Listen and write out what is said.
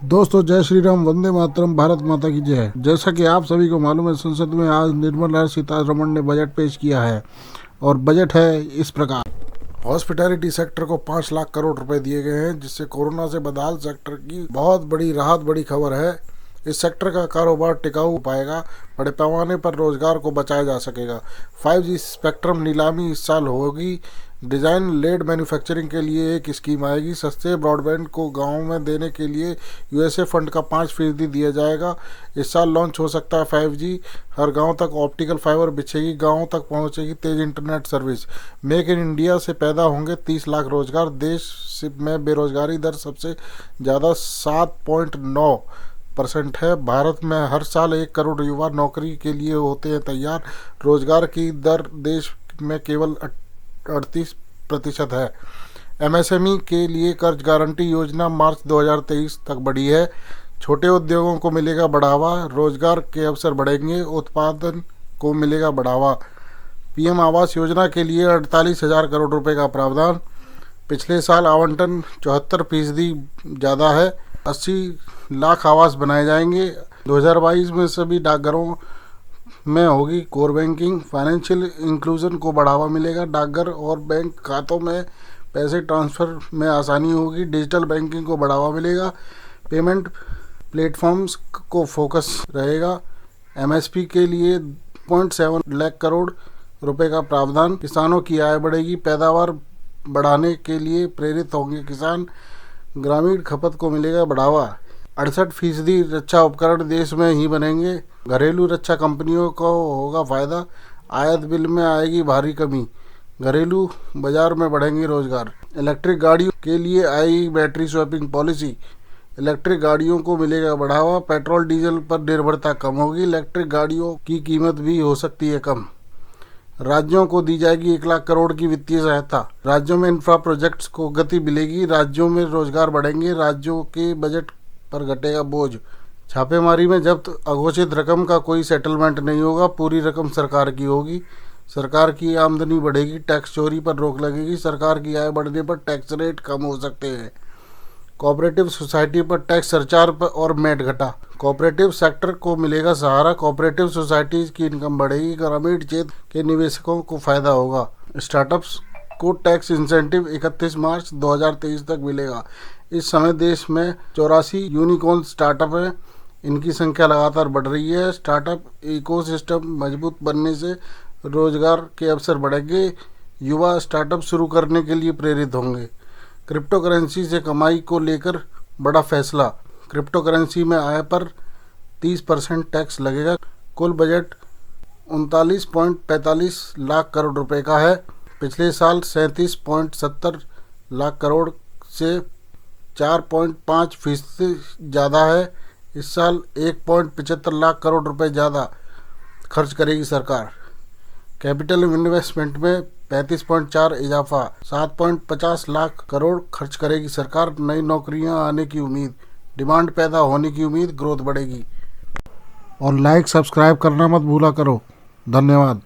दोस्तों, जय श्री राम, वंदे मातरम, भारत माता की जय। जैसा कि आप सभी को मालूम है, संसद में आज निर्मला सीतारमण ने बजट पेश किया है और बजट है इस प्रकार। हॉस्पिटैलिटी सेक्टर को 5 लाख करोड़ रुपए दिए गए हैं, जिससे कोरोना से बदहाल सेक्टर की बहुत बड़ी राहत, बड़ी खबर है। इस सेक्टर का कारोबार टिकाऊ हो पाएगा, बड़े पैमाने पर रोजगार को बचाया जा सकेगा। 5G स्पेक्ट्रम नीलामी इस साल होगी। डिज़ाइन लेड मैन्युफैक्चरिंग के लिए एक स्कीम आएगी। सस्ते ब्रॉडबैंड को गाँव में देने के लिए USA फंड का 5% दिया जाएगा। इस साल लॉन्च हो सकता है 5G। हर गांव तक ऑप्टिकल फाइबर बिछेगी, गांव तक पहुंचेगी तेज internet service. Make in India से पैदा होंगे 30 लाख रोजगार। देश में बेरोजगारी दर सबसे ज़्यादा 7.9% है। भारत में हर साल 1 करोड़ युवा नौकरी के लिए होते हैं तैयार। रोजगार की दर देश में केवल 38% है। MSME के लिए कर्ज गारंटी योजना मार्च 2023 तक बढ़ी है। छोटे उद्योगों को मिलेगा बढ़ावा, रोजगार के अवसर बढ़ेंगे, उत्पादन को मिलेगा बढ़ावा। PM आवास योजना के लिए 48,000 करोड़ रुपए का प्रावधान। पिछले साल आवंटन 74% ज़्यादा है। 80 लाख आवास बनाए जाएंगे। 2022 में सभी डाकघरों में होगी कोर बैंकिंग। फाइनेंशियल इंक्लूजन को बढ़ावा मिलेगा। डाकघर और बैंक खातों में पैसे ट्रांसफ़र में आसानी होगी। डिजिटल बैंकिंग को बढ़ावा मिलेगा। पेमेंट प्लेटफॉर्म्स को फोकस रहेगा। MSP के लिए 0.7 लाख करोड़ रुपए का प्रावधान। किसानों की आय बढ़ेगी। पैदावार बढ़ाने के लिए प्रेरित होंगे किसान। ग्रामीण खपत को मिलेगा बढ़ावा। 68% रक्षा उपकरण देश में ही बनेंगे। घरेलू रक्षा कंपनियों को होगा फायदा। आयात बिल में आएगी भारी कमी। घरेलू बाजार में बढ़ेंगे रोजगार। इलेक्ट्रिक गाड़ियों के लिए आएगी बैटरी स्वैपिंग पॉलिसी। इलेक्ट्रिक गाड़ियों को मिलेगा बढ़ावा। पेट्रोल डीजल पर निर्भरता कम होगी। इलेक्ट्रिक गाड़ियों की कीमत भी हो सकती है कम। राज्यों को दी जाएगी 1 लाख करोड़ की वित्तीय सहायता। राज्यों में इंफ्रा प्रोजेक्ट्स को गति मिलेगी। राज्यों में रोजगार बढ़ेंगे। राज्यों के बजट पर घटेगा बोझ। छापेमारी में जब्त अघोषित रकम का कोई सेटलमेंट नहीं होगा। पूरी रकम सरकार की होगी। सरकार की आमदनी बढ़ेगी। टैक्स चोरी पर रोक लगेगी। सरकार की आय बढ़ने पर टैक्स रेट कम हो सकते हैं। कोऑपरेटिव सोसाइटी पर टैक्स सरचार्ज और मैट घटा। कोऑपरेटिव सेक्टर को मिलेगा सहारा। कोऑपरेटिव सोसाइटीज की इनकम बढ़ेगी। ग्रामीण क्षेत्र के निवेशकों को फायदा होगा। स्टार्टअप्स को टैक्स इंसेंटिव 31 मार्च 2023 तक मिलेगा। इस समय देश में 84 यूनिकॉर्न स्टार्टअप हैं। इनकी संख्या लगातार बढ़ रही है। स्टार्टअप इकोसिस्टम मजबूत बनने से रोजगार के अवसर बढ़ेंगे। युवा स्टार्टअप शुरू करने के लिए प्रेरित होंगे। क्रिप्टो करेंसी से कमाई को लेकर बड़ा फैसला। क्रिप्टो करेंसी में आय पर 30% टैक्स लगेगा। कुल बजट 39.45 लाख करोड़ रुपए का है। पिछले साल 37.70 लाख करोड़ से 4.5% ज़्यादा है। इस साल 1.75 लाख करोड़ रुपए ज़्यादा खर्च करेगी सरकार। कैपिटल इन्वेस्टमेंट में 35.4 इजाफा। 7.50 लाख करोड़ खर्च करेगी सरकार। नई नौकरियां आने की उम्मीद। डिमांड पैदा होने की उम्मीद। ग्रोथ बढ़ेगी। और लाइक सब्सक्राइब करना मत भूला करो। धन्यवाद।